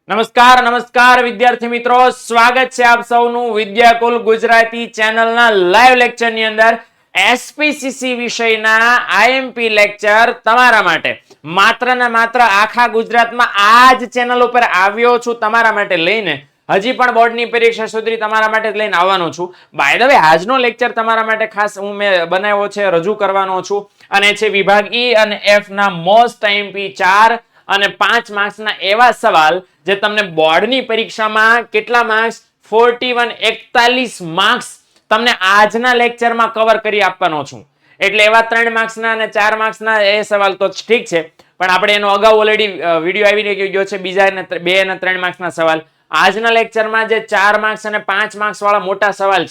નમસ્કાર નમસ્કાર વિદ્યાર્થી મિત્રો, સ્વાગત છે આપ સૌનું વિદ્યાકુલ ગુજરાતી ચેનલના લાઈવ લેક્ચરની અંદર. એસપીસીસી વિષયના આઈએમપી લેક્ચર તમારા માટે માત્ર ને માત્ર આખા ગુજરાતમાં આ જ ચેનલ ઉપર આવ્યો છું તમારા માટે લઈને. હજી પણ બોર્ડની પરીક્ષા સુધી તમારા માટે લઈને આવવાનો છું. બાય ધ વે આજનો લેક્ચર તમારા માટે ખાસ હું મેં બનાવ્યો છે, રજૂ કરવાનો છું, અને છે વિભાગ ઈ અને એફ ના મોસ્ટ આઈએમપી 4 અને 5 માર્ક્સના એવા સવાલ જે તમને બોર્ડની પરીક્ષામાં કેટલા માર્ક્સ 41 માર્ક્સ તમને આજના લેક્ચરમાં કવર કરી આપવાનો છું. એટલે એવા 3 માર્ક્સના અને 4 માર્ક્સના એ સવાલ તો ઠીક છે, પણ આપણે એનો અગાઉ ઓલરેડી વિડીયો આવી ગયો છે. બીજા 2 અને 3 માર્ક્સના સવાલ આજના લેક્ચરમાં જે 4 માર્ક્સ અને 5 માર્ક્સ વાળા મોટા સવાલ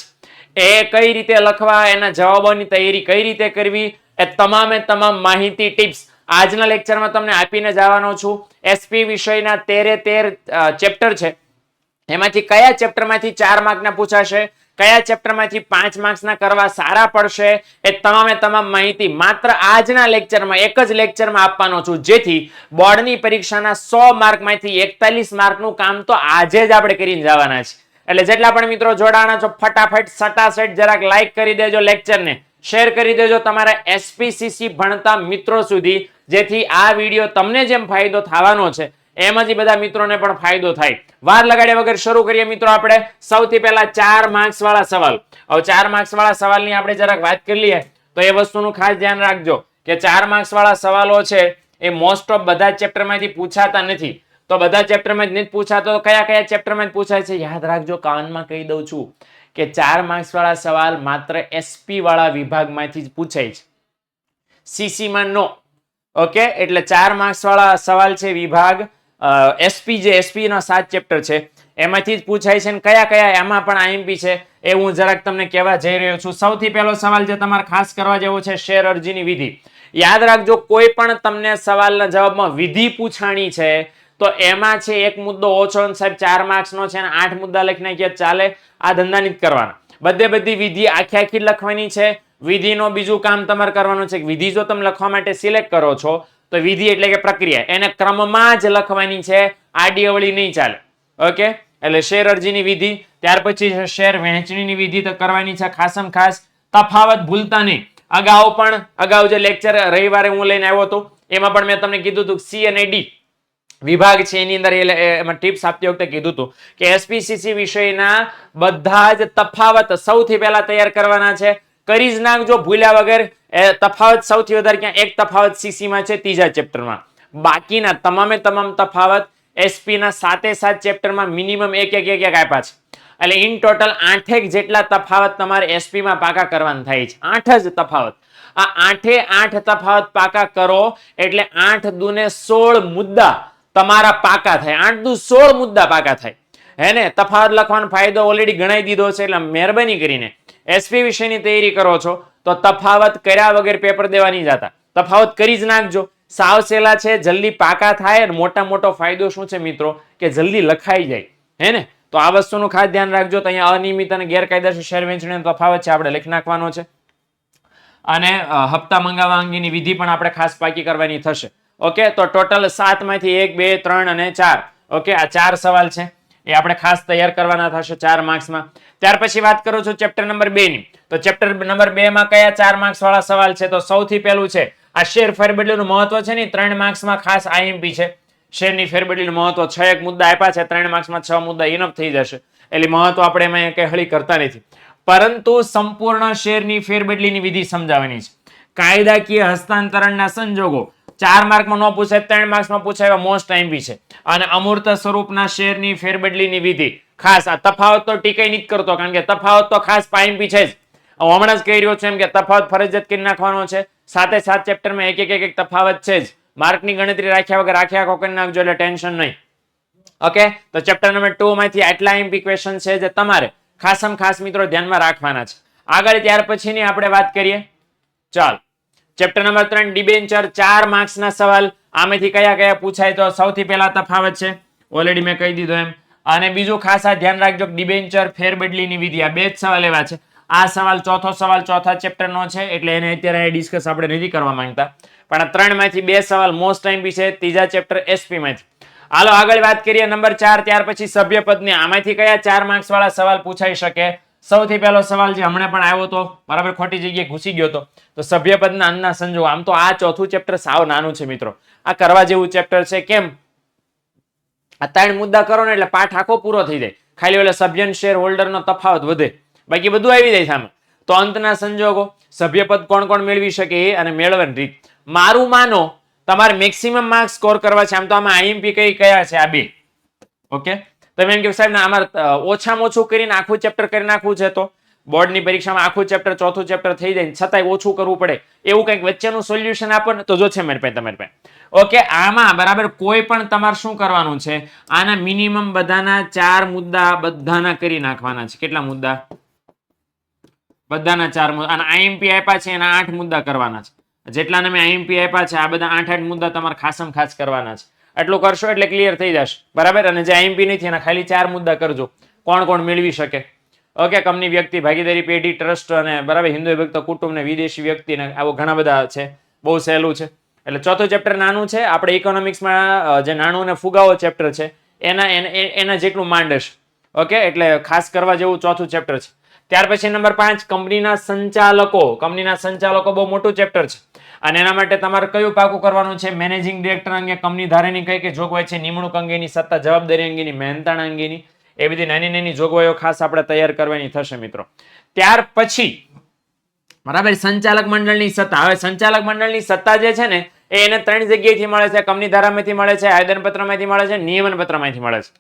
છે એ કઈ રીતે લખવા, એના જવાબોની તૈયારી કઈ રીતે કરવી, એ તમામે તમામ માહિતી ટિપ્સ આજના લેક્ચરમાં તમને આપીને જવાનો છું. એસપી વિષયના 13 ચેપ્ટર છે, એમાંથી કયા ચેપ્ટરમાંથી 4 માર્કના પૂછાશે, કયા ચેપ્ટરમાંથી 5 માર્ક્સના કરવા સારા પડશે, એ તમામે તમામ માહિતી માત્ર આજના લેક્ચરમાં, એક જ લેક્ચરમાં આપવાનો છું, જેથી બોર્ડની પરીક્ષાના 100 માર્કમાંથી 41 માર્કનું કામ તો આજે જ આપણે કરીને જવાના છે. એટલે જેટલા પણ મિત્રો જોડાણા છો, ફટાફટ સટાસટ જરાક લાઈક કરી દેજો, લેક્ચરને શેર કરી દેજો તમારા એસપીસીસી ભણતા મિત્રો સુધી, જેથી આ વિડીયો તમને જેમ ફાયદો થવાનો છે એમ જ બધા મિત્રોને પણ ફાયદો થાય. વાર લગાડ્યા વગર શરૂ કરીએ મિત્રો. આપણે સૌથી પહેલા 4 માર્ક્સ વાળા સવાલ. હવે 4 માર્ક્સ વાળા સવાલની આપણે જરાક વાત કરી લઈએ તો એ વસ્તુનું ખાસ ધ્યાન રાખજો કે 4 માર્ક્સ વાળા સવાલો છે એ મોસ્ટ ઓફ બધા ચેપ્ટરમાંથી પૂછાતા નથી. તો બધા ચેપ્ટરમાં જ નથી પૂછાતો, કયા કયા ચેપ્ટરમાં જ પૂછાય છે યાદ રાખજો. કાનમાં કહી દઉં છું કે 4 માર્ક્સ વાળા સવાલ માત્ર એસપી વાળા વિભાગમાંથી જ પૂછાય છે, સીસી માં નો. ઓકે, એટલે 4 માર્ક્સ વાળા સવાલ છે વિભાગ એસપી, જે એસપી ના 7 ચેપ્ટર છે એમાંથી જ પૂછાય છે. અને કયા કયા એમાં પણ આઈએમપી છે એ હું જરાક તમને કહેવા જઈ રહ્યો છું. સૌથી પહેલો સવાલ જે તમારે ખાસ કરવા જેવો છે, શેર અરજીની વિધિ. યાદ રાખજો, કોઈ પણ તમને સવાલના જવાબમાં વિધિ પૂછાણી છે તો એમાં છે એક મુદ્દો ઓછો, સાહેબ 4 માર્ક્સ નો છે અને 8 મુદ્દા લખી નાખ્યા ચાલે, આ ધંધા નથી કરવાના. બધી વિધિ આખી લખવાની છે. વિધિનો બીજું કામ તમારે કરવાનું છે કે વિધિ જો તમે લખવા માટે સિલેક્ટ કરો છો તો વિધિ એટલે કે પ્રક્રિયા, એને ક્રમમાં જ લખવાની છે, આડી અવળી નહીં ચાલે. ઓકે, એટલે શેર અરજીની વિધિ, ત્યાર પછી શેર વહેંચણીની વિધિ તો કરવાની છે. ખાસમ ખાસ તફાવત ભૂલતા નહીં. અગાઉ જે લેક્ચર રવિવારે હું લઈને આવ્યો હતો એમાં પણ મેં તમને કીધું હતું સી અને ડી વિભાગ છે એની અંદર એમાં ટિપ્સ આપતી વખતે કીધું હતું કે એસપીસીસી વિષયના બધા જ તફાવત સૌથી પહેલા તૈયાર કરવાના છે. કરી જ નાખજો ભૂલ્યા વગર. તફાવત સૌથી વધારે ક્યાં એક તફાવત સીસી માં છે, 3જા ચેપ્ટરમાં. બાકીના તમામે તમામ તફાવત એસપી ના 7 ચેપ્ટરમાં મિનિમમ એક આપ્યા છે. એટલે ઇન ટોટલ 8 જેટલા તફાવત તમારે એસપી માં પાકા કરવાના થાય છે. 8 જ તફાવત. આ 8 તફાવત પાકા કરો એટલે 8 દુને 16 મુદ્દા તમારા પાકા થાય. 8 દુ 16 મુદ્દા પાકા થાય. હે ને? તફાવત લખવાનો ફાયદો ઓલરેડી ગણાઈ દીધો છે. એટલે મહેરબાની કરીને એસપી વિષયની તૈયારી કરો છો તો તફાવત કર્યા વગર પેપર દેવા નહીં જતા. તફાવત કરી જ નાખજો. સાવ સેલા છે, જલ્દી પાકા થાય. અને મોટો ફાયદો શું છે મિત્રો કે જલ્દી લખાઈ જાય. હે ને? તો આ વસ્તુનું ખાસ ધ્યાન રાખજો. તો અહીંયા અનિયમિત અને ગેરકાયદેસર શેર વેચણીનો તફાવત છે, આપણે લખી નાખવાનો છે. અને હપ્તા મંગાવવા અંગેની વિધિ પણ આપણે ખાસ પાકી કરવાની થશે. ઓકે, તો ટોટલ 7 માંથી 1, 2, 3 અને 4. ઓકે, આ 4 સવાલ છે એ આપણે ખાસ તૈયાર કરવાના થશે 4 માર્ક્સમાં. ત્યાર પછી વાત કરું છું ચેપ્ટર નંબર 2 ની. તો ચેપ્ટર નંબર 2 માં કયા 4 માર્ક્સ વાળા સવાલ છે? તો સૌથી પહેલું છે આ શેર ફેરબદલીનું મહત્વ છે ને, 3 માર્ક્સમાં ખાસ આઈએમપી છે. શેરની ફેરબદલીનું મહત્વ 6 મુદ્દા આપ્યા છે, 3 માર્ક્સમાં 6 મુદ્દા ઇનફ થઈ જશે. એટલે મહત્વ આપણે એમાં કઈ હળી કરતા નથી, પરંતુ સંપૂર્ણ શેરની ફેરબદલીની વિધિ સમજાવવાની છે. કાયદાકીય હસ્તાંતરણના સંજોગો 4 માર્કમાં ન પૂછાય, 3 માર્ક્સમાં પૂછાય એવા મોસ્ટ આઈએમપી છે. અને અમૂર્ત સ્વરૂપના શેરની ફેરબદલીની વિધિ ખાસ. આ તફાવત તો ટીકાઈ નથી કરતો, કારણ કે તફાવત તો ખાસ આઈએમપી છે જ. હું હમણાં જ કહી રહ્યો છું એમ કે તફાવત ફરજિયાત કરી નાખવાનો છે. 7 ચેપ્ટરમાં એક તફાવત છે જ. માર્કની ગણતરી રાખ્યા વગર આખો કરી નાખજો, એટલે ટેન્શન નહીં. ઓકે, તો ચેપ્ટર નંબર 2 માંથી આટલા આઈએમપી ક્વેશ્ચન છે જે તમારે ખાસમ ખાસ મિત્રો ધ્યાનમાં રાખવાના છે. આગળ ત્યાર પછીની આપણે વાત કરીએ. ચાલ, ચેપ્ટર નંબર 3 ડિબેન્ચર, 4 માર્ક્સના સવાલ. આમાંથી કયા પૂછાય? તો સૌથી પહેલા તફાવત છે, ઓલરેડી મેં કહી દીધું એમ. અને બીજું ખાસ આ ધ્યાન રાખજો, ડિબેન્ચર ફેરબદલીની વિધિ. આ 2 જ સવાલ એવા છે. આ સવાલ ચોથો સવાલ 4થા ચેપ્ટરનો છે, એટલે એને અત્યારે ડિસ્કસ આપણે નથી કરવા માંગતા. પણ આ 3 માંથી 2 સવાલ મોસ્ટ આઈએમપી છે, 3જા ચેપ્ટર એસપી માંથી. હાલો આગળ વાત કરીએ નંબર 4. ત્યાર પછી સભ્યપદની આમાંથી કયા 4 માર્ક્સ વાળા સવાલ પૂછાઈ શકે? સૌથી પહેલો સવાલ જે હમણાં પણ આવ્યો હતો, બરાબર ખોટી જગ્યાએ ઘૂસી ગયો હતો, તો સભ્યપદના અંગના સંજોગો. આમ તો આ ચોથું ચેપ્ટર સાવ નાનું છે મિત્રો, આ કરવા જેવું ચેપ્ટર છે. કેમ? આ 3 મુદ્દા કરો ને એટલે પાઠ આખો પૂરો થઈ જાય. ખાલી ઓલા સભ્ય શેર હોલ્ડર નો તફાવત વધે, બાકી બધું આવી જાય સામે. તો અંતના સંજોગો, સભ્યપદ કોણ કોણ મેળવી શકે એ અને મેળવવાની રીત. મારું માનો તમારે મેક્સિમમ માર્ક્સ સ્કોર કરવા છે. આમ તો આમાં આઈએમપી કયા છે? આ 2. ઓકે, તમે એમ કે સાહેબ ના અમારે ઓછામાં ઓછું કરીને આખું ચેપ્ટર કરી નાખવું છે, તો બોર્ડની પરીક્ષામાં આખું ચેપ્ટર ચોથું ચેપ્ટર થઈ જાય છતાંય ઓછું કરવું પડે, એવું કંઈક વચ્ચેનું સોલ્યુશન આપો ને તો જો છે મારી પાસે, તમારી પાસે. ઓકે, આમાં બરાબર કોઈ પણ તમારે શું કરવાનું છે? આના મિનિમમ બધાના 4 મુદ્દા બધાના કરી નાખવાના છે. કેટલા મુદ્દા? બધાના 4 મુદ્દા. અને આઈએમપી આપ્યા છે એના 8 મુદ્દા કરવાના છે. જેટલાને મેં આઈએમપી આપ્યા છે આ બધા 8 મુદ્દા તમારે ખાસમ ખાસ કરવાના છે. એટલું કરશો એટલે ક્લિયર થઈ જશે, બરાબર. અને જે આઈએમપી નથી એના ખાલી 4 મુદ્દા કરજો. કોણ કોણ મેળવી શકે? ઓકે, કંપની, વ્યક્તિ, ભાગીદારી પેઢી, ટ્રસ્ટ અને બરાબર હિન્દુ વિભક્ત કુટુંબ ને વિદેશી વ્યક્તિ ને આવો ઘણા બધા છે. બહુ સહેલું છે. એટલે ચોથું ચેપ્ટર નાનું છે. આપણે ઇકોનોમિક્સમાં જે નાણું અને ફુગાવો ચેપ્ટર છે એના જેટલું માંડ હશે. ઓકે, એટલે ખાસ કરવા જેવું ચોથું ચેપ્ટર છે. ત્યાર પછી નંબર 5 કંપનીના સંચાલકો. કંપનીના સંચાલકો બહુ મોટું ચેપ્ટર છે અને એના માટે તમારે કયું પાકું કરવાનું છે? મેનેજિંગ ડિરેક્ટર અંગે કંપની ધારાની કઈ જોગવાઈ છે? નિમણૂક અંગેની, સત્તા જવાબદારી અંગેની, મહેનતાણા અંગેની, એ બધી નાની નાની જોગવાઈઓ ખાસ આપણે તૈયાર કરવાની થશે મિત્રો. ત્યાર પછી બરાબર સંચાલક મંડળની સત્તા. હવે સંચાલક મંડળની સત્તા જે છે ને એ એને 3 જગ્યાએથી મળે છે. કંપની ધારામાંથી મળે છે, આવેદન પત્રમાંથી મળે છે, નિયમન પત્રમાંથી મળે છે.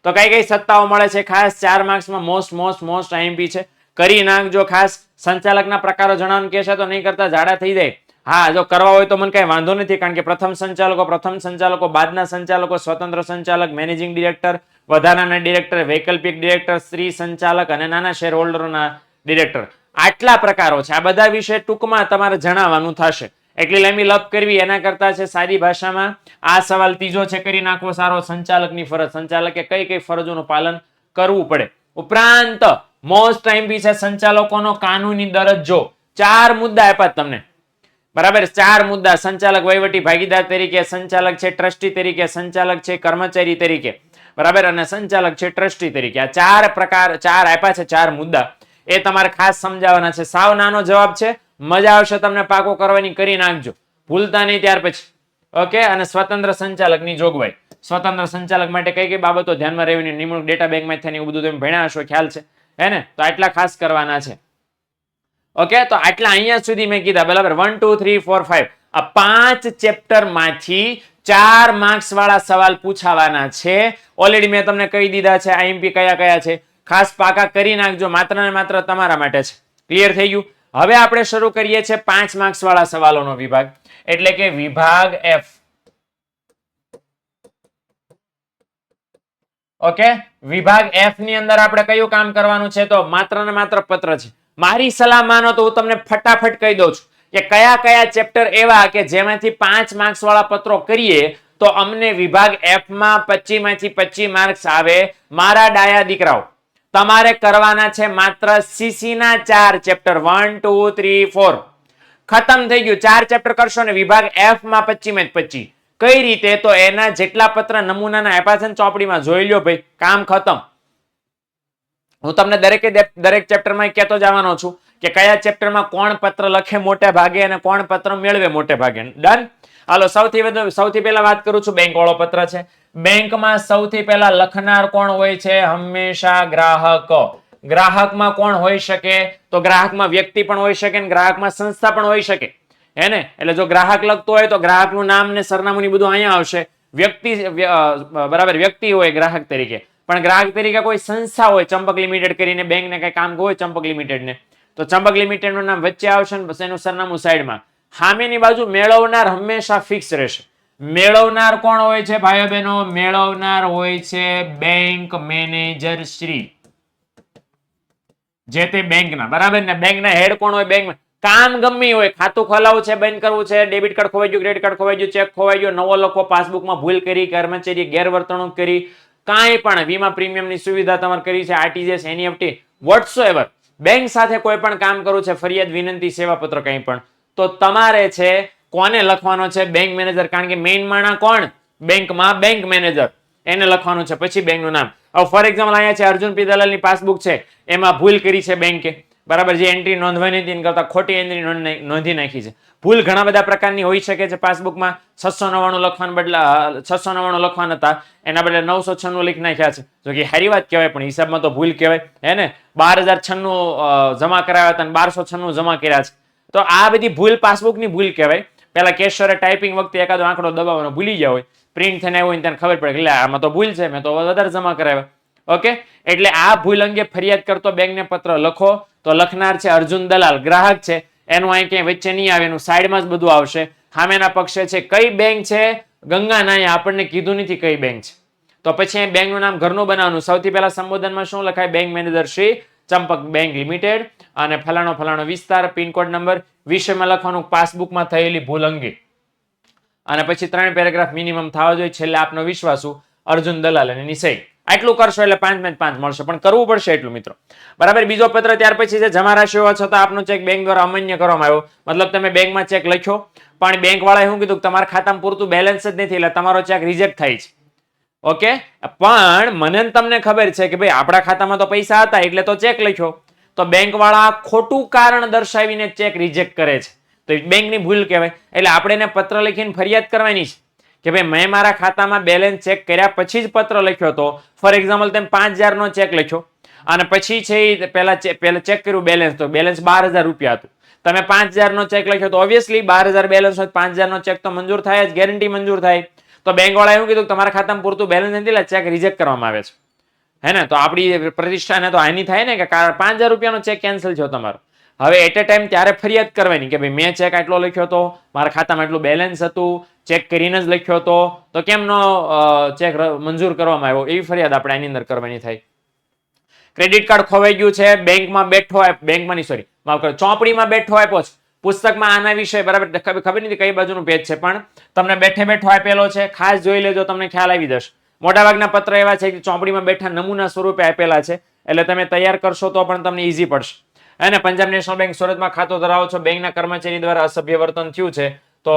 તો કઈ કઈ સત્તાઓ મળે છે? ખાસ 4 માર્ક્સમાં મોસ્ટ આઈએમપી છે, કરી નાખજો. ખાસ સંચાલકના પ્રકારો જણાવવાનું કે છે તો નહીં કરતા જાડા થઈ જાય. હા, જો કરવા હોય તો મને કઈ વાંધો નથી, કારણ કે પ્રથમ સંચાલકો, બાદના સંચાલકો, સ્વતંત્ર સંચાલક, મેનેજિંગ ડિરેક્ટર, વધારાના ડિરેક્ટર, વૈકલ્પિક ડિરેક્ટર, સ્ત્રી સંચાલક અને નાના શેર હોલ્ડરોના ડિરેક્ટર. આટલા પ્રકારો છે. આ બધા વિશે ટૂંકમાં તમારે જણાવવાનું થશે. એટલી લાંબી લપ કરવી એના કરતા છે સાદી ભાષામાં આ સવાલ ત્રીજો છે કરી નાખવો સારો. સંચાલકની ફરજ, સંચાલકે કઈ કઈ ફરજોનું પાલન કરવું પડે. ઉપરાંત મોસ્ટ આઈએમપી છે સંચાલકોનો કાનૂની દરજ્જો. 4 મુદ્દા આપ્યા તમને, બરાબર. 4 મુદ્દા. સંચાલક વહીવટી ભાગીદાર તરીકે, સંચાલક છે ટ્રસ્ટી તરીકે, સંચાલક છે કર્મચારી તરીકે, બરાબર, અને સંચાલક છે ટ્રસ્ટી તરીકે. આ 4 પ્રકાર, 4 આપ્યા છે, 4 મુદ્દા. એ તમારે ખાસ સમજાવવાના છે. સાવ નાનો જવાબ છે, મજા આવશે તમને પાકો કરવાની, કરી નાખજો, ભૂલતા નહીં. ત્યાર પછી ઓકે, અને સ્વતંત્ર સંચાલકની જોગવાઈ. સ્વતંત્ર સંચાલક માટે કઈ કઈ બાબતો ધ્યાનમાં રહેવાની, નિમણૂક ડેટા બેંકમાં થઈને એવું બધું તમે ભણ્યા હશો, ખ્યાલ છે હે ને? તો આટલા ખાસ કરવાના છે. ઓકે, તો આટલા અહીંયા સુધી મેં કીધા, બરાબર. 1 2 3 4 5 આ 5 ચેપ્ટર માંથી 4 માર્ક્સ વાળા સવાલ પૂછાવાના છે. ઓલરેડી મેં તમને કહી દીધા છે આઈએમપી કયા કયા છે. ખાસ પાકા કરી નાખજો, માત્ર ને માત્ર તમારા માટે છે. ક્લિયર થઈ ગયું? હવે આપણે શરૂ કરીએ છીએ 5 માર્ક્સ વાળા સવાલોનો વિભાગ, એટલે કે વિભાગ F. ઓકે, વિભાગ F ની અંદર આપણે કયું કામ કરવાનું છે? તો માત્ર ને માત્ર પત્ર છે. મારી સલાહ માનો તો હું તમને ફટાફટ કહી દઉં છું કે કયા કયા ચેપ્ટર એવા કે જેમાંથી 5 માર્ક્સ વાળા પત્રો કરીએ તો અમને વિભાગ F માં 25 માંથી 25 માર્ક્સ આવે. મારા ડાયા દીકરાઓ, તમારે કરવાના છે માત્ર સીસી ના 4 ચેપ્ટર 1 2 3 4 ખતમ થઈ ગયું. 4 ચેપ્ટર કરશો ને વિભાગ F માં 25 માંથી 25. કઈ રીતે? તો એના જેટલા પત્ર નમૂનાના આપ્યા છે ને ચોપડીમાં જોઈ લ્યો ભાઈ, કામ ખતમ. હું તમને દરેક ચેપ્ટરમાં કહેતો જવાનો છું કે કયા ચેપ્ટરમાં કોણ પત્ર લખે મોટે ભાગે અને કોણ પત્ર મેળવે મોટે ભાગે. ડન? હાલો, સૌથી પહેલા વાત કરું છું બેંક વાળો પત્ર છે. બેંકમાં સૌથી પહેલા લખનાર કોણ હોય છે? હંમેશા ગ્રાહક. ગ્રાહકમાં કોણ હોઈ શકે? તો ગ્રાહકમાં વ્યક્તિ પણ હોઈ શકે ને ગ્રાહકમાં સંસ્થા પણ હોઈ શકે, હે ને? એટલે જો ગ્રાહક લખતો હોય તો ગ્રાહકનું નામ ને સરનામું બધું અહીંયા આવશે. વ્યક્તિ, બરાબર, વ્યક્તિ હોય ગ્રાહક તરીકે, પણ ગ્રાહક તરીકે કોઈ સંસ્થા હોય, ચંપક લિમિટેડ કરીને બેંકને કઈ કામ હોય ચંપક લિમિટેડ ને, તો ચંપક લિમિટેડ નું નામ વચ્ચે આવશે ને પછી એનું સરનામું સાઈડમાં. સામેની બાજુ મેળવનાર હંમેશા ફિક્સ રહેશે. મેળવનાર કોણ હોય છે ભાઈઓ બહેનો? મેળવનાર હોય છે બેંક મેનેજર શ્રી, જે તે બેંકના, બરાબર ને? બેંકના હેડ કોણ હોય? બેંક કામ ગમે હોય, ખાતું ખોલાવવું છે, બંધ કરવું છે, ડેબિટ કાર્ડ ખોવાઈ ગયું, ક્રેડિટ કાર્ડ ખોવાઈ ગયું, ચેક ખોવાઈ ગયો, નવો લખો, પાસબુકમાં ભૂલ કરી, કર્મચારી ગેરવર્તણૂક કરી, કાંઈ પણ વીમા પ્રીમિયમની સુવિધા તમારે કરી છે, આરટીજીએસ, એનઈએફટી, વોટસોએવર, બેંક સાથે કોઈ પણ કામ કરવું છે, ફરિયાદ, વિનંતી, સેવા પત્ર કંઈ પણ, તો તમારે છે કોને લખવાનો છે? Bank manager. કારણ કે મેઇન માણા કોણ બેંકમાં? Bank manager. એને લખવાનું છે, પછી બેંકનું નામ. હવે ફોર એક્ઝામ્પલ અહીંયા છે અર્જુન પી દલાલની પાસબુક છે, એમાં ભૂલ કરી છે બેંકે, બરાબર, જે એન્ટ્રી નોંધવાની હતી કરતા ખોટી એન્ટ્રી નોંધી નાખી છે. ભૂલ ઘણા બધા પ્રકારની હોઈ શકે છે પાસબુકમાં. 699 લખવાના બદલે 699 લખવાના હતા, એના બદલે 996 લખી નાખ્યા છે. જો કે સારી વાત કહેવાય, પણ હિસાબમાં તો ભૂલ કહેવાય, હે ને. 12,096 જમા કરાવ્યા હતા અને 1296 જમા કર્યા છે. તો આ બધી ભૂલ પાસબુકની ભૂલ કહેવાય. પેલા કેશિયરે ટાઈપિંગ વખતે એકાદો આંકડો દબાવવાનો ભૂલી ગયા હોય, પ્રિન્ટ થઈને આવ્યો હોય તેને ખબર પડે કે આમાં તો ભૂલ છે, મેં તો વધારે જમા કરાવ્યા. ઓકે, એટલે આ ભૂલ અંગે ફરિયાદ કરતો બેંકને પત્ર લખો. તો લખનાર છે અર્જુન દલાલ, ગ્રાહક છે, એનું અહીં ક્યાંય વચ્ચે નહીં આવે, એનું સાઈડમાં જ બધું આવશે. સામેના પક્ષે છે કઈ બેંક છે, ગંગા નાય, આપણને કીધું નથી કઈ બેંક છે. તો પછી બેંકનું નામ ઘરનું બનાવવાનું. સૌથી પહેલા સંબોધનમાં શું લખાય? Bank manager Shri Champak bank limited અને ફલાણો ફલાણો વિસ્તાર, પિનકોડ નંબર, વિષયમાં લખવાનું પાસબુકમાં થયેલી ભૂલ અંગે. અને પછી 3 પેરેગ્રાફ મિનિમમ થવા જોઈએ. છેલ્લે આપનો વિશ્વાસુ અર્જુન દલાલ અને એની સહી. આટલું કરશો એટલે 5 મળશે, પણ કરવું પડશે એટલું મિત્રો, બરાબર. બીજો પત્ર ત્યાર પછી છે જમા રાશિ હોવા છતાં આપનો ચેક બેંક દ્વારા અમાન્ય કરવામાં આવ્યો. મતલબ તમે બેંકમાં ચેક લખ્યો, પણ બેંક વાળાએ શું કીધું, તમારા ખાતામાં પૂરતું બેલેન્સ જ નથી, એટલે તમારો ચેક રિજેક્ટ થાય છે. ઓકે, પણ મને તમને ખબર છે કે ભાઈ આપણા ખાતામાં તો પૈસા હતા એટલે તો ચેક લખ્યો. તો બેંક વાળા ખોટું કારણ દર્શાવીને ચેક રિજેક્ટ કરે છે, તો બેંકની ભૂલ કહેવાય. એટલે આપણે એને પત્ર લખીને ફરિયાદ કરવાની છે કે ભાઈ મેં મારા ખાતામાં બેલેન્સ ચેક કર્યા પછી જ પત્ર લખ્યો હતો. ફોર એક્ઝામ્પલ તમે 5,000 નો ચેક લખ્યો અને પછી છે પહેલા ચેક કર્યું બેલેન્સ, તો બેલેન્સ 12,000 રૂપિયા હતું. તમે 5,000 નો ચેક લખ્યો તો ઓબ્વિયસલી 12,000 બેલેન્સ હોય, 5,000 નો ચેક તો મંજૂર થાય જ, ગેરંટી મંજૂર થાય. તો બેંક વાળા એવું કીધું તમારા ખાતામાં પૂરતું બેલેન્સ નથી, એટલે ચેક રિજેક્ટ કરવામાં આવે છે, હે ને. તો આપણી પ્રતિષ્ઠાને તો હાનિ થાય ને કે 5,000 રૂપિયાનો ચેક કેન્સલ થયો તમારો. હવે એટ એ ટાઈમ ત્યારે ફરિયાદ કરવાની કે ભાઈ મેં ચેક આટલો લખ્યો હતો, મારા ખાતામાં એટલું બેલેન્સ હતું, ચેક કરીને જ લખ્યો હતો, તો કેમ નો ચેક મંજૂર કરવામાં આવ્યો, એવી ફરિયાદ આપણે આની અંદર કરવાની થાય. ક્રેડિટ કાર્ડ ખોવાઈ ગયું છે, બેંકમાં બેઠો, બેંકમાં નહીં સોરી માફ કરો, ચોપડીમાં બેઠો આપ્યો છે, પુસ્તકમાં આના વિશે બરાબર ખબર નથી કઈ બાજુનું પેજ છે, પણ તમને બેઠે બેઠો આપેલો છે, ખાસ જોઈ લેજો, તમને ખ્યાલ આવી જશે. મોટાભાગના પત્ર એવા છે કે ચોપડીમાં બેઠા નમૂના સ્વરૂપે આપેલા છે, એટલે તમે તૈયાર કરશો તો પણ તમને ઈઝી પડશે. અને પંજાબ નેશનલ બેંક સુરતમાં ખાતું ધરાવો છો, બેંકના કર્મચારી દ્વારા અસભ્ય વર્તન થયું છે, તો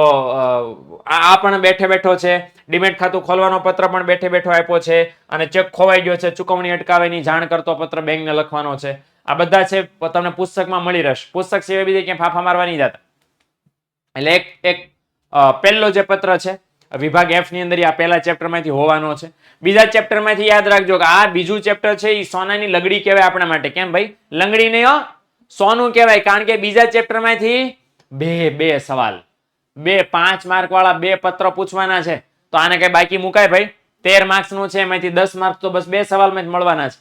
આ પણ બેઠે બેઠો છે. ડીમેટ ખાતું ખોલવાનો પત્ર પણ બેઠે બેઠો આપ્યો છે, અને ચેક ખોવાઈ ગયો છે, ચુકવણી અટકાવવાની જાણ કરતો પત્ર બેંકને લખવાનો છે. આ બધા છે તમને પુસ્તકમાં મળી રહેશે. પુસ્તક સિવાય બીજે ક્યાંય ફાફા મારવા નહીં જતા. એટલે એક પહેલો જે પત્ર છે વિભાગ F ની અંદર, આ પહેલા ચેપ્ટરમાંથી હોવાનો છે. બીજા ચેપ્ટરમાંથી યાદ રાખજો કે આ બીજું ચેપ્ટર છે એ સોનાની લંગડી કહેવાય આપણા માટે. કેમ ભાઈ? લંગડી નહીં હો, સોનું કહેવાય. કારણ કે બીજા ચેપ્ટરમાંથી બે સવાલ, 5 માર્ક વાળા 2 પત્ર પૂછવાના છે. તો આને કઈ બાકી મુકાય ભાઈ? 13 માર્ક્સ નું છે, એમાંથી 10 માર્ક્સ તો બસ 2 સવાલમાં જ મળવાના છે,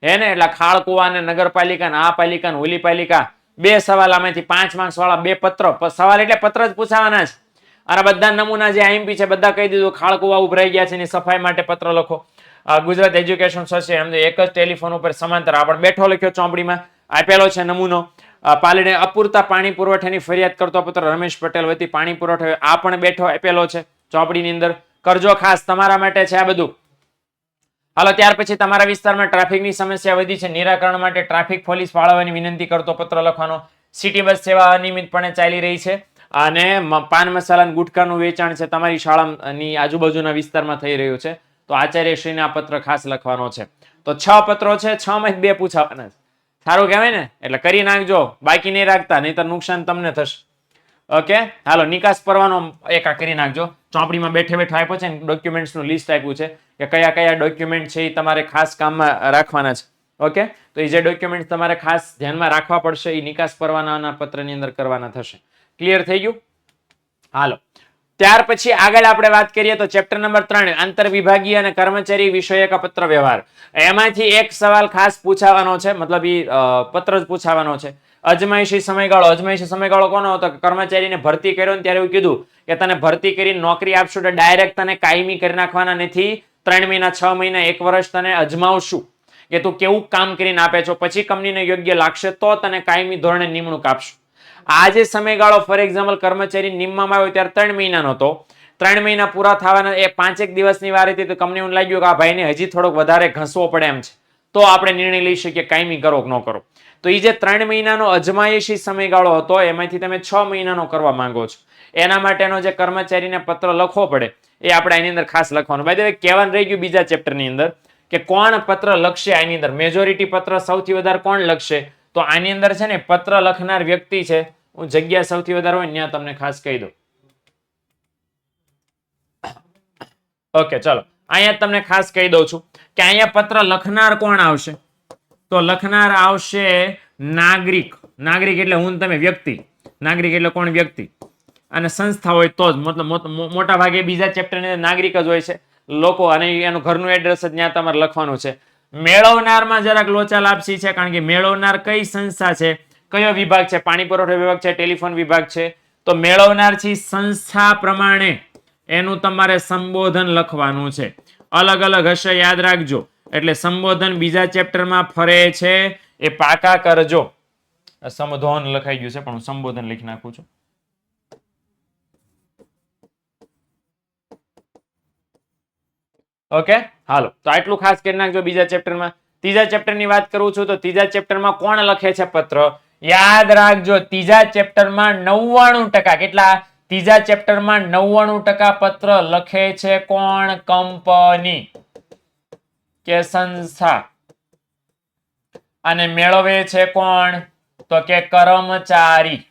હે ને. એટલે ખાળકુવા ને નગરપાલિકા ને આ પાલિકા ને ઓલી પાલિકા 2 સવાલ, આમાંથી 5 માર્ક્સ વાળા 2 પત્ર. સવાલ એટલે પત્ર જ પૂછવાના છે. અને બધા નમૂના જે આઈએમપી છે બધા કહી દીધું. ખાળકુવા ઉભરાઈ ગયા છે, એની સફાઈ માટે પત્ર લખો. ગુજરાત એજ્યુકેશન સોસાયટી એક જ ટેલિફોન ઉપર સમાંતર આપણે બેઠો લખ્યો, ચોપડીમાં આપેલો છે નમૂનો. પાલડીને અપૂરતા પાણી પુરવઠાની ફરિયાદ કરતો પત્ર રમેશ પટેલ વતી પાણી પુરવઠો, આ પણ બેઠો આપેલો છે ચોપડીની અંદર. કરજો, ખાસ તમારા માટે છે આ બધું. હાલો, ત્યાર પછી તમારા વિસ્તારમાં ટ્રાફિકની સમસ્યા વધી છે, નિરાકરણ માટે ટ્રાફિક પોલીસ ફાળવવાની વિનંતી કરતો પત્ર લખવાનો. સિટી બસ સેવા અનિયમિતપણે ચાલી રહી છે, અને પાન મસાલા અને ગુટખાનું વેચાણ છે તમારી શાળાની આજુબાજુના વિસ્તારમાં થઈ રહ્યું છે, તો આચાર્યશ્રીને આ પત્ર ખાસ લખવાનો છે. તો 6 પત્રો છે, 6 માંથી 2 પૂછાવાના છે. સારું કહેવાય ને? એટલે કરી નાખજો, બાકી નહીં રાખતા, નહીતર નુકસાન તમને થશે. ઓકે, હાલો, નિકાસ પરવાનો એક કરી નાખજો. ચોપડીમાં બેઠે બેઠો આપ્યો છે, ડોક્યુમેન્ટ્સનું લિસ્ટ આપ્યું છે કે કયા કયા ડોક્યુમેન્ટ છે એ તમારે ખાસ કામમાં રાખવાના છે. ઓકે, તો એ જે ડોક્યુમેન્ટ તમારે ખાસ ધ્યાનમાં રાખવા પડશે એ નિકાસ પરવાનાના પત્રની અંદર કરવાના થશે. ક્લિયર થઈ ગયું? હાલો, ત્યાર પછી આગળ આપણે વાત કરીએ તો ચેપ્ટર નંબર 3 આંતર વિભાગીય અને કર્મચારી વિષયક પત્ર વ્યવહાર. એમાંથી એક સવાલ ખાસ પૂછાવાનો છે, મતલબ એ પત્ર જ પૂછાવાનો છે. અજમાયશી સમયગાળો. અજમાયશી સમયગાળો કોનો હતો? કર્મચારીને ભરતી કર્યો ને ત્યારે એવું કીધું કે તને ભરતી કરીને નોકરી આપશું તો ડાયરેક્ટ તને કાયમી કરી નાખવાના નથી. 3 મહિના, 6 મહિના, 1 વર્ષ તને અજમાવશું કે તું કેવું કામ કરીને આપે છો, પછી કંપનીને યોગ્ય લાગશે તો તને કાયમી ધોરણે નિમણૂક આપશું. આ જે સમયગાળો ફોર એક્ઝામ્પલ કર્મચારી નિમવામાં આવ્યો ત્યારે 3 મહિનાનો હતો. 3 મહિના પૂરા થવાના એ 5 દિવસની વાર હતી, તો કંપનીને લાગ્યું કે આ ભાઈને હજી થોડોક વધારે ઘસવો પડે એમ છે, તો આપણે નિર્ણય લઈ શકીએ કાયમી કરો કે ન કરો. તો એ જે 3 મહિનાનો અજમાયશી સમયગાળો હતો એમાંથી તમે 6 મહિનાનો કરવા માંગો છો, એના માટેનો જે કર્મચારીને પત્ર લખવો પડે એ આપણે આની અંદર ખાસ લખવાનું. બાય ધ વે કહેવાનું રહી ગયું બીજા ચેપ્ટરની અંદર કે કોણ પત્ર લખશે. આની અંદર મેજોરિટી પત્ર સૌથી વધારે કોણ લખશે, તો આની અંદર છે ને પત્ર લખનાર વ્યક્તિ છે, હું જગ્યા સૌથી વધારે હોય ત્યાં તમને ખાસ કહી દઉં. ઓકે ચલો અહીંયા તમને ખાસ કહી દઉં છું કે અહીંયા પત્ર લખનાર કોણ આવશે, તો લખનાર આવશે નાગરિક. નાગરિક એટલે હું તમે વ્યક્તિ, નાગરિક એટલે કોણ વ્યક્તિ, અને સંસ્થા હોય તો જ, મતલબ મોટા ભાગે બીજા ચેપ્ટરની અંદર નાગરિક જ હોય છે, લોકો, અને એનું ઘરનું એડ્રેસ જ ત્યાં તમારે લખવાનું છે. મેળવનારમાં જરાક લોચા લાપસી છે, કારણ કે મેળવનાર કઈ સંસ્થા છે, કયો વિભાગ છે, પાણી પુરવઠા વિભાગ છે, ટેલિફોન વિભાગ છે, તો મેળવનાર છે સંસ્થા પ્રમાણે એનું તમારે સંબોધન લખવાનું છે. અલગ અલગ હશે, યાદ રાખજો. એટલે સંબોધન બીજા ચેપ્ટરમાં ફરે છે એ પાકા કરજો. સંબોધન લખાઈ ગયું છે પણ હું સંબોધન લખી નાખું છું. ઓકે હાલો, તો આટલું ખાસ કરી નાખજો બીજા ચેપ્ટરમાં. ત્રીજા ચેપ્ટરની વાત કરું છું તો ત્રીજા ચેપ્ટરમાં કોણ લખે છે પત્ર, યાદ રાખજો. ત્રીજા ચેપ્ટરમાં 99%, કેટલા, ત્રીજા ચેપ્ટરમાં 99% પત્ર લખે છે કોણ, કંપની કે સંસ્થા. અને મેળવે છે કોણ, તો કે કર્મચારી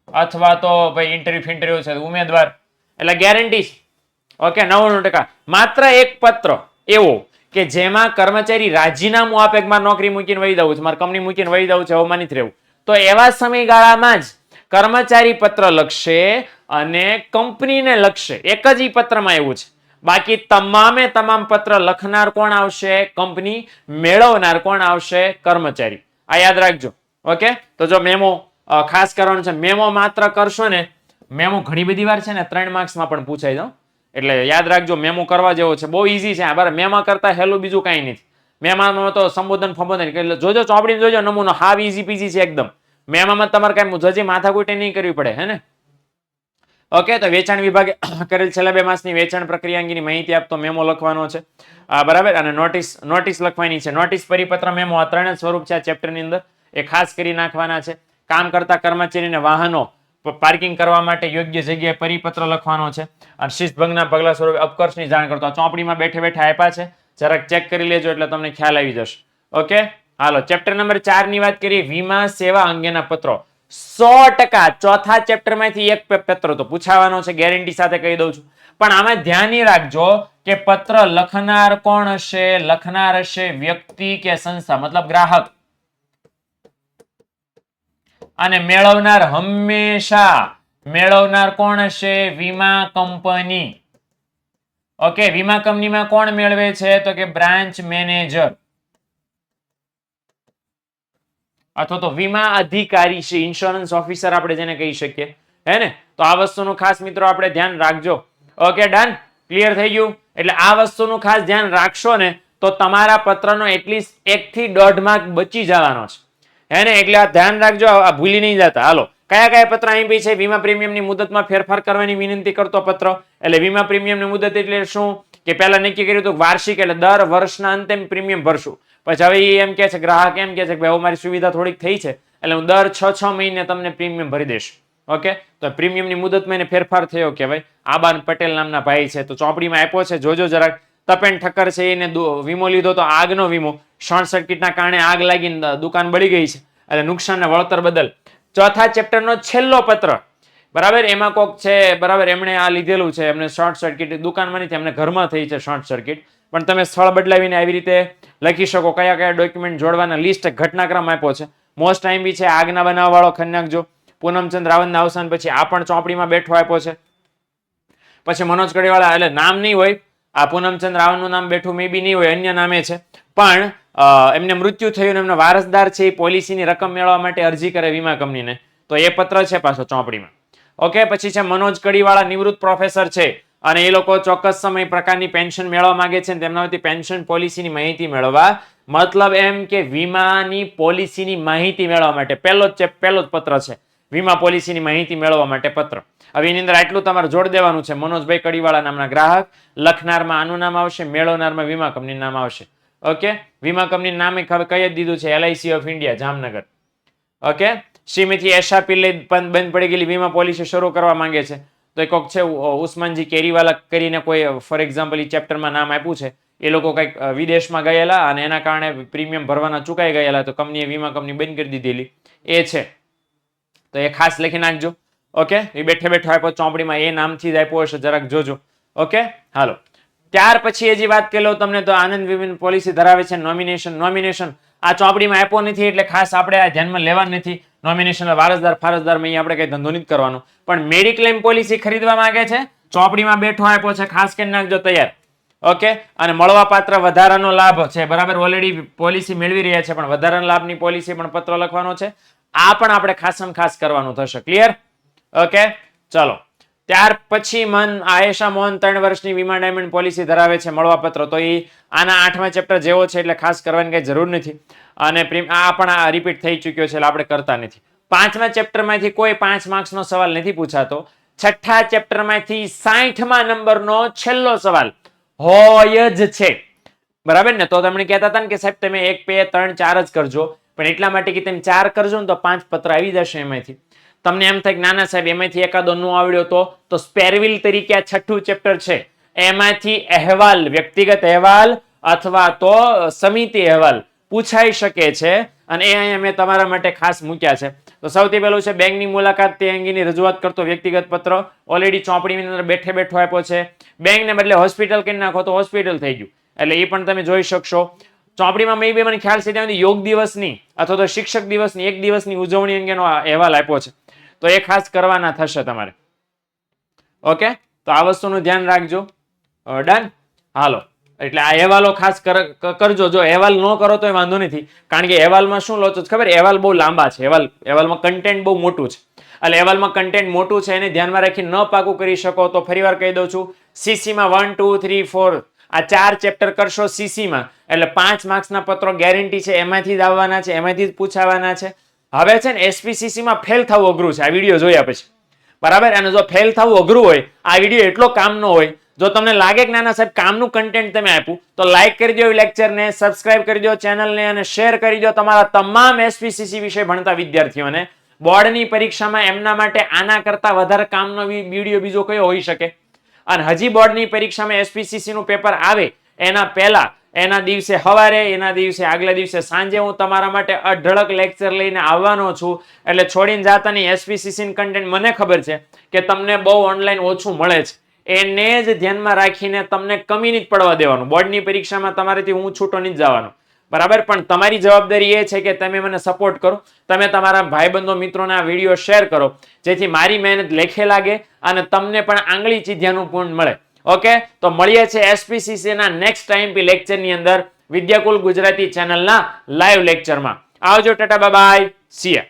અથવા તો ભાઈ ઇન્ટરવ્યુ છે ઉમેદવાર, એટલે ગેરંટી. ઓકે 99%. માત્ર એક પત્ર એવો કે જેમાં કર્મચારી રાજીનામું આપે કે મારે નોકરી મૂકીને વહી દઉં છે, મારે કંપની મૂકીને વહી દઉં છે, હવે માની રહેવું, તો એવા સમયગાળામાં જ કર્મચારી પત્ર લખશે અને કંપનીને લખશે. એક જ ઈ પત્રમાં એવું છે. બાકી તમામે તમામ પત્ર લખનાર કોણ આવશે, કંપની, મેળવનાર કોણ આવશે, કર્મચારી. આ યાદ રાખજો. ઓકે તો જો મેમો ખાસ કરવાનું છે. મેમો માત્ર કરશો ને, મેમો ઘણી બધી વાર છે ને 3 માર્ક્સમાં પણ પૂછાય છે, એટલે યાદ રાખજો. મેમો કરવા જેવો છે, બહુ ઈઝી છે. બરાબર, મેમા કરતા હેલું બીજું કઈ નથી. મેમામાં તો સંબોધન ફંબોધન એટલે જોજો, ચોપડીને જોજો નમૂનો, હાવ ઈઝી પીઝી છે એકદમ. મેમામાં તમારે કઈ જજી માથાકૂટે નહીં કરવી પડે, હે ને. ઓકે તો વેચાણ વિભાગે કરેલ છેલ્લા 2 માસની વેચાણ પ્રક્રિયા અંગેની માહિતી આપતો મેમો લખવાનો છે. બરાબર, અને નોટિસ લખવાની છે. નોટિસ, પરિપત્ર, મેમો, આ 3 સ્વરૂપ છે આ ચેપ્ટરની અંદર, એ ખાસ કરી નાખવાના છે. કામ કરતા કર્મચારીને વાહનો પાર્કિંગ કરવા માટે યોગ્ય જગ્યાએ પરિપત્ર લખવાનો છે. અને શિસ્તભંગના પગલા સ્વરૂપે અપકર્ષની જાણ કરતો. આ ચોપડીમાં બેઠે બેઠે આપ્યા છે, જરાક ચેક કરી લેજો એટલે તમને ખ્યાલ આવી જશે. ઓકે હાલો, ચેપ્ટર નંબર 4 ની વાત કરીએ. વીમા સેવા અંગેના પત્રો. 100% ચોથા ચેપ્ટરમાંથી એક પત્ર તો પૂછાવાનો છે, ગેરંટી સાથે કહી દઉં છું. પણ આમાં ધ્યાન રાખજો કે પત્ર લખનાર કોણ હશે, લખનાર હશે વ્યક્તિ કે સંસ્થા, મતલબ ગ્રાહક. અને મેળવનાર હંમેશા, મેળવનાર કોણ હશે, વીમા કંપની. ઓકે, વીમા કંપનીમાં કોણ મેળવે છે, તો કે બ્રાન્ચ મેનેજર અથવા તો વીમા અધિકારી છે, ઇન્સ્યોરન્સ ઓફિસર આપણે જેને કહી શકીએ, હે ને. તો આ વસ્તુનું ખાસ મિત્રો આપણે ધ્યાન રાખજો. ઓકે ડન, ક્લિયર થઈ ગયું. એટલે આ વસ્તુનું ખાસ ધ્યાન રાખશો ને તો તમારા પત્રનો એટલીસ્ટ 1 થી 1.5 માર્ક બચી જવાનો છે, હે ને. એટલે આ ધ્યાન રાખજો, આ ભૂલી નહીં જતા. હાલો, કયા કયા પત્ર અહીં બી છે. વીમા પ્રીમિયમની મુદતમાં ફેરફાર કરવાની વિનંતી કરતો પત્ર. એટલે વીમા પ્રીમિયમની મુદત એટલે શું કે પહેલા નક્કી કર્યું હતું વાર્ષિક, એટલે દર વર્ષના અંતે પ્રીમિયમ ભરશું. પછી હવે એમ કે છે, ગ્રાહક એમ કે છે કે ભાઈ મારી સુવિધા થોડીક થઈ છે એટલે હું દર 6 મહિને તમને પ્રીમિયમ ભરી દઈશ. ઓકે, તો પ્રીમિયમની મુદતમાં એને ફેરફાર થયો કહેવાય. આબાન પટેલ નામના ભાઈ છે, તો ચોપડીમાં આપ્યો છે, જોજો જરાક. તપેન ઠક્કર છે, એને વીમો લીધો તો આગનો વીમો, શોર્ટ સર્કિટના કારણે આગ લાગીને દુકાન બળી ગઈ છે, એટલે નુકસાનના વળતર બદલ. ચોથા ચેપ્ટરનો છેલ્લો પત્ર, બરાબર, એમાં કોક છે, બરાબર, એમણે આ લીધેલું છે, એમને શોર્ટ સર્કિટ દુકાનમાં નથી, એમને ઘરમાં થઈ છે શોર્ટ સર્કિટ, પણ તમે સ્થળ બદલાવીને આવી રીતે લખી શકો. કયા કયા ડોક્યુમેન્ટ જોડવાના, લિસ્ટ ઘટનાક્રમ આપ્યો છે. મોસ્ટ ટાઈમ બી છે, આગના બનાવ વાળો ખરી નાખજો. પૂનમચંદ રાવતના અવસાન પછી આ પણ ચોપડીમાં બેઠો આપ્યો છે. પછી મનોજ કડીવાળા, એટલે નામ નહીં હોય, આ પૂનમચંદ રાવતનું નામ બેઠું મે બી નહીં હોય, અન્ય નામે છે, પણ એમને મૃત્યુ થયું, એમનો વારસદાર છે એ પોલિસીની રકમ મેળવવા માટે અરજી કરે વીમા કંપનીને, તો એ પત્ર છે પાછો ચોપડીમાં. ઓકે, પછી છે મનોજ કડીવાળા, નિવૃત્ત પ્રોફેસર છે અને એ લોકો ચોક્કસ સમય પ્રકારની પેન્શન મેળવવા માંગે છે, તેમના વતી પેન્શન પોલિસીની માહિતી મેળવવા, મતલબ એમ કે વીમાની પોલિસીની માહિતી મેળવવા માટે પહેલો જ પત્ર છે, વીમા પોલિસીની માહિતી મેળવવા માટે પત્ર. હવે એની અંદર આટલું તમારે જોડ દેવાનું છે. મનોજભાઈ કડીવાળા નામના ગ્રાહક, લખનારમાં આનું નામ આવશે, મેળવનારમાં વીમા કંપનીનું નામ આવશે. ઓકે, વીમા કંપની નામે કહી જ દીધું છે, LIC of India Jamnagar. Okay, Shrimati Esha Pillai બંધ પડી ગયેલી વીમા પોલિસી શરૂ કરવા માંગે છે. તો કોક છે ઉસ્માનજી કેરીવાલા કરીને કોઈ ફોર એક્ઝામ્પલ એ ચેપ્ટરમાં નામ આપ્યું છે. એ લોકો કંઈક વિદેશમાં ગયેલા અને એના કારણે પ્રીમિયમ ભરવાના ચૂકાઈ ગયેલા, તો કંપનીએ વીમા કંપની બંધ કરી દીધેલી એ છે. તો એ ખાસ લખી નાખજો. ઓકે, એ બેઠે બેઠો આપ્યો ચોપડીમાં, એ નામથી જ આપ્યો હશે, જરાક જોજો. ઓકે, હાલો. ત્યાર પછી હજી વાત કરી લો તમને, તો આનંદ વીમા પોલિસી ધરાવે છે નોમિનેશન આ ચોપડીમાં આપ્યો નથી એટલે ખાસ આપણે આ ધ્યાનમાં લેવાનું નથી. નોમિનેશન વારસદાર ફારસદારમાં આપણે કઈ ધંધો નથી કરવાનો. પણ મેડિક્લેમ પોલિસી ખરીદવા માંગે છે, ચોપડીમાં બેઠો આપ્યો છે, ખાસ કરી નાખજો તૈયાર. ઓકે, અને મળવાપાત્ર વધારાનો લાભ છે, બરાબર, ઓલરેડી પોલિસી મેળવી રહ્યા છે પણ વધારાના લાભની પોલિસી પણ પત્ર લખવાનો છે. આ પણ આપણે ખાસમ ખાસ કરવાનું થશે. ક્લિયર? ઓકે, ચલો. ત્યાર પછી આયેશા મોહન 3 વર્ષની વીમા ડાયમંડ પોલિસી ધરાવે છે, મળવાપત્ર. તો એ આના 8મા ચેપ્ટર જેવો છે એટલે ખાસ કરવાની કઈ જરૂર નથી. અને આ પણ રિપીટ થઈ ચૂક્યો છે એટલે આપણે કરતા નથી. 5મા ચેપ્ટરમાંથી કોઈ 5 માર્ક્સનો સવાલ નથી પૂછાતો. 6થા ચેપ્ટરમાંથી 60મા નંબરનો છેલ્લો સવાલ હોય જ છે, બરાબર ને? તો તમને કહેતા હતા ને કે સાહેબ તમે 1, 2, 3, 4 જ કરજો, પણ એટલા માટે કે તમે 4 કરજો ને તો 5 પત્ર આવી જશે એમાંથી. તમને એમ થાય કે નાના સાહેબ એમાંથી એકાદો ન આવડ્યો તો સ્પેરવિલ તરીકે આ 6થું ચેપ્ટર છે, એમાંથી અહેવાલ, વ્યક્તિગત અહેવાલ અથવા તો સમિતિ અહેવાલ પૂછાઈ શકે છે, અને એ અહીંયા મેં તમારા માટે ખાસ મૂક્યા છે. તો સૌથી પહેલું છે બેંકની મુલાકાત તે અંગેની રજૂઆત કરતો વ્યક્તિગત પત્ર. ઓલરેડી ચોપડીની અંદર બેઠે બેઠો આપ્યો છે. બેંકને બદલે હોસ્પિટલ કરી નાખો તો હોસ્પિટલ થઈ ગયું, એટલે એ પણ તમે જોઈ શકશો. ચોપડીમાં મેં મને ખ્યાલ છે ત્યાં યોગ દિવસની અથવા તો શિક્ષક દિવસની 1 દિવસની ઉજવણી અંગેનો અહેવાલ આપ્યો છે, તો એ ખાસ કરવાના થશે તમારે. ઓકે, તો આ વસ્તુનું ધ્યાન રાખજો. ડન? હાલો, એટલે આ અહેવાલો ખાસ કરજો. જો અહેવાલ ન કરો તો વાંધો નથી, કારણ કે અહેવાલમાં શું લોચો ખબર, અહેવાલ બહુ લાંબા છે, અહેવાલમાં કન્ટેન્ટ બહુ મોટું છે. એટલે અહેવાલમાં કન્ટેન્ટ મોટું છે, એને ધ્યાનમાં રાખી ન પાકું કરી શકો તો ફરીવાર કહી દઉં છું, સીસીમાં 1, 2, 3, 4 આ 4 ચેપ્ટર કરશો સીસીમાં, એટલે 5 માર્ક્સના પત્રો ગેરંટી છે, એમાંથી જ આવવાના છે, એમાંથી જ પૂછાવાના છે. હવે છે ને એસપીસીસીમાં ફેલ થવું અઘરું છે, આ વિડીયો જોયા પછી, બરાબર? અને જો ફેલ થવું અઘરું હોય, આ વિડીયો એટલો કામનો હોય, જો તમને લાગે કે નાના સાહેબ કામનું કન્ટેન્ટ તમે આપ્યું, તો લાઈક કરી દો લેક્ચરને, સબસ્ક્રાઇબ કરી દો ચેનલને અને શેર કરી દો તમારા તમામ એસપીસીસી વિશે ભણતા વિદ્યાર્થીઓને. બોર્ડની પરીક્ષામાં એમના માટે આના કરતા વધારે કામનો વિડીયો બીજો કયો હોઈ શકે? અને હજી બોર્ડની પરીક્ષામાં એસપીસીસી નું પેપર આવે એના પહેલા, એના દિવસે સવારે, એના દિવસે આગલા દિવસે સાંજે હું તમારા માટે અઢળક લેક્ચર લઈને આવવાનો છું. એટલે છોડીને જાતા નહીં. એસપીસીસી કન્ટેન્ટ મને ખબર છે કે તમને બહુ ઓનલાઈન ઓછું મળે છે, એને જ ધ્યાનમાં રાખીને તમને કમી નહીં પડવા દેવાનું. બોર્ડની પરીક્ષામાં તમારેથી હું છૂટો નહીં જવાનો, બરાબર? પણ તમારી જવાબદારી એ છે કે તમે મને સપોર્ટ કરો, તમે તમારા ભાઈબંધો મિત્રોને આ વિડીયો શેર કરો, જેથી મારી મહેનત લેખે લાગે અને તમને પણ આંગળી ચીધ્યાનું પૂર્ણ મળે. ઓકે, તો મળીએ છે એસપીસીસી ના નેક્સ્ટ IMP લેક્ચરની અંદર વિદ્યાકુલ ગુજરાતી ચેનલના લાઈવ લેક્ચરમાં. આવજો, ટાટા, બાય બાય, સી યા.